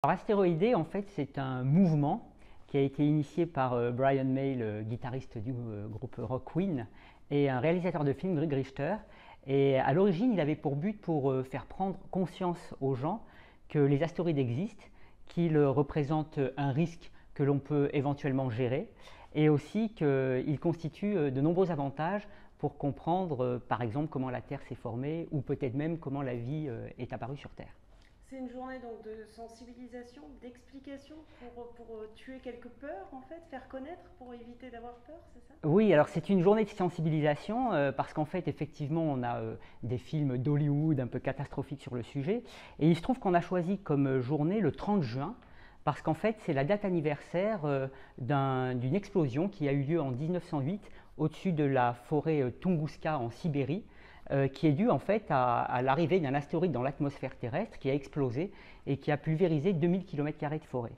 Alors, Astéroïdé, en fait, c'est un mouvement qui a été initié par Brian May, le guitariste du groupe rock Queen, et un réalisateur de films, Greg Richter. Et à l'origine, il avait pour but pour faire prendre conscience aux gens que les astéroïdes existent, qu'ils représentent un risque que l'on peut éventuellement gérer, et aussi qu'ils constituent de nombreux avantages pour comprendre, par exemple, comment la Terre s'est formée, ou peut-être même comment la vie est apparue sur Terre. C'est une journée donc de sensibilisation, d'explication pour tuer quelques peurs en fait, faire connaître pour éviter d'avoir peur, c'est ça? Oui, alors c'est une journée de sensibilisation parce qu'en fait, effectivement, on a des films d'Hollywood un peu catastrophiques sur le sujet. Et il se trouve qu'on a choisi comme journée le 30 juin parce qu'en fait, c'est la date anniversaire d'une explosion qui a eu lieu en 1908 au-dessus de la forêt Tunguska en Sibérie, qui est due en fait à l'arrivée d'un astéroïde dans l'atmosphère terrestre qui a explosé et qui a pulvérisé 2000 km² de forêt.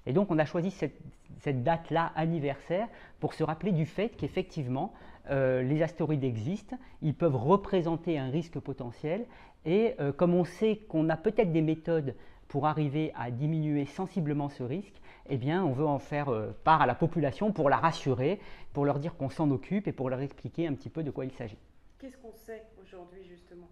Et donc on a choisi cette date-là anniversaire pour se rappeler du fait qu'effectivement les astéroïdes existent, ils peuvent représenter un risque potentiel et comme on sait qu'on a peut-être des méthodes pour arriver à diminuer sensiblement ce risque, eh bien on veut en faire part à la population pour la rassurer, pour leur dire qu'on s'en occupe et pour leur expliquer un petit peu de quoi il s'agit. Qu'est-ce qu'on sait aujourd'hui justement?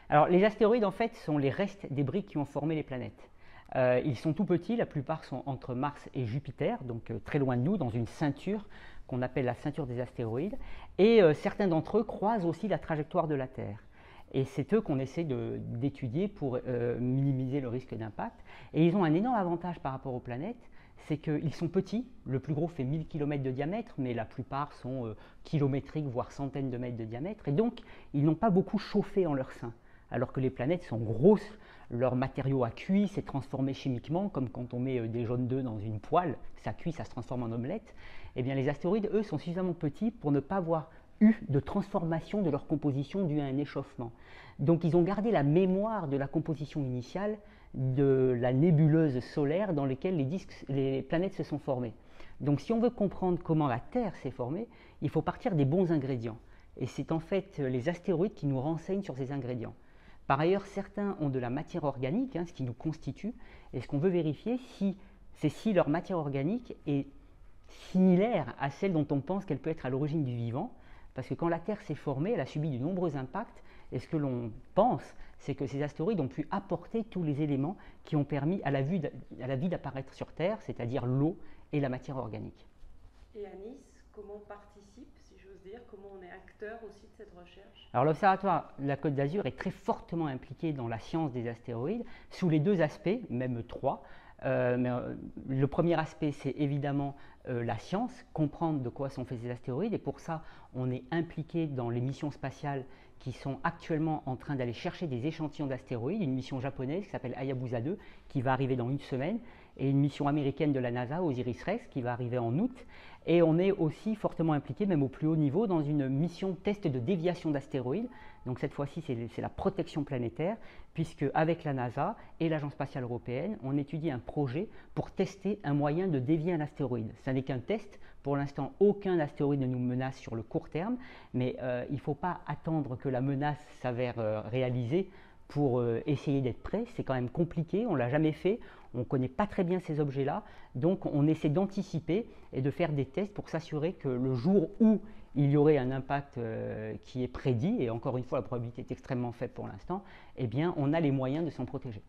Alors les astéroïdes en fait sont les restes des briques qui ont formé les planètes. Ils sont tout petits, la plupart sont entre Mars et Jupiter, donc très loin de nous, dans une ceinture qu'on appelle la ceinture des astéroïdes. Et certains d'entre eux croisent aussi la trajectoire de la Terre. Et c'est eux qu'on essaie d'étudier pour minimiser le risque d'impact. Et ils ont un énorme avantage par rapport aux planètes, c'est qu'ils sont petits. Le plus gros fait 1000 km de diamètre, mais la plupart sont kilométriques, voire centaines de mètres de diamètre. Et donc, ils n'ont pas beaucoup chauffé en leur sein. Alors que les planètes sont grosses, leur matériau a cuit, s'est transformé chimiquement, comme quand on met des jaunes d'œufs dans une poêle, ça cuit, ça se transforme en omelette. Eh bien, les astéroïdes, eux, sont suffisamment petits pour ne pas avoir eu de transformation de leur composition due à un échauffement. Donc, ils ont gardé la mémoire de la composition initiale de la nébuleuse solaire dans laquelle les planètes se sont formées. Donc, si on veut comprendre comment la Terre s'est formée, il faut partir des bons ingrédients. Et c'est en fait les astéroïdes qui nous renseignent sur ces ingrédients. Par ailleurs, certains ont de la matière organique, ce qui nous constitue, et ce qu'on veut vérifier, c'est si leur matière organique est similaire à celle dont on pense qu'elle peut être à l'origine du vivant, parce que quand la Terre s'est formée, elle a subi de nombreux impacts, et ce que l'on pense, c'est que ces astéroïdes ont pu apporter tous les éléments qui ont permis à la vie d'apparaître sur Terre, c'est-à-dire l'eau et la matière organique. Et à Nice, comment on participe, si j'ose dire, comment on est acteur aussi de cette recherche? Alors l'Observatoire de la Côte d'Azur est très fortement impliqué dans la science des astéroïdes sous les deux aspects, même trois. Le premier aspect, c'est évidemment la science, comprendre de quoi sont faits ces astéroïdes. Et pour ça, on est impliqué dans les missions spatiales qui sont actuellement en train d'aller chercher des échantillons d'astéroïdes. Une mission japonaise qui s'appelle Hayabusa 2, qui va arriver dans une semaine, et une mission américaine de la NASA, Osiris-Rex, qui va arriver en août. Et on est aussi fortement impliqué, même au plus haut niveau, dans une mission test de déviation d'astéroïdes. Donc cette fois-ci, c'est la protection planétaire, puisque avec la NASA et l'Agence spatiale européenne, on étudie un projet pour tester un moyen de dévier un astéroïde. Ce n'est qu'un test. Pour l'instant, aucun astéroïde ne nous menace sur le court terme, mais il ne faut pas attendre que la menace s'avère réalisée pour essayer d'être prêt. C'est quand même compliqué, on ne l'a jamais fait, on ne connaît pas très bien ces objets-là, donc on essaie d'anticiper et de faire des tests pour s'assurer que le jour où il y aurait un impact qui est prédit, et encore une fois la probabilité est extrêmement faible pour l'instant, eh bien on a les moyens de s'en protéger.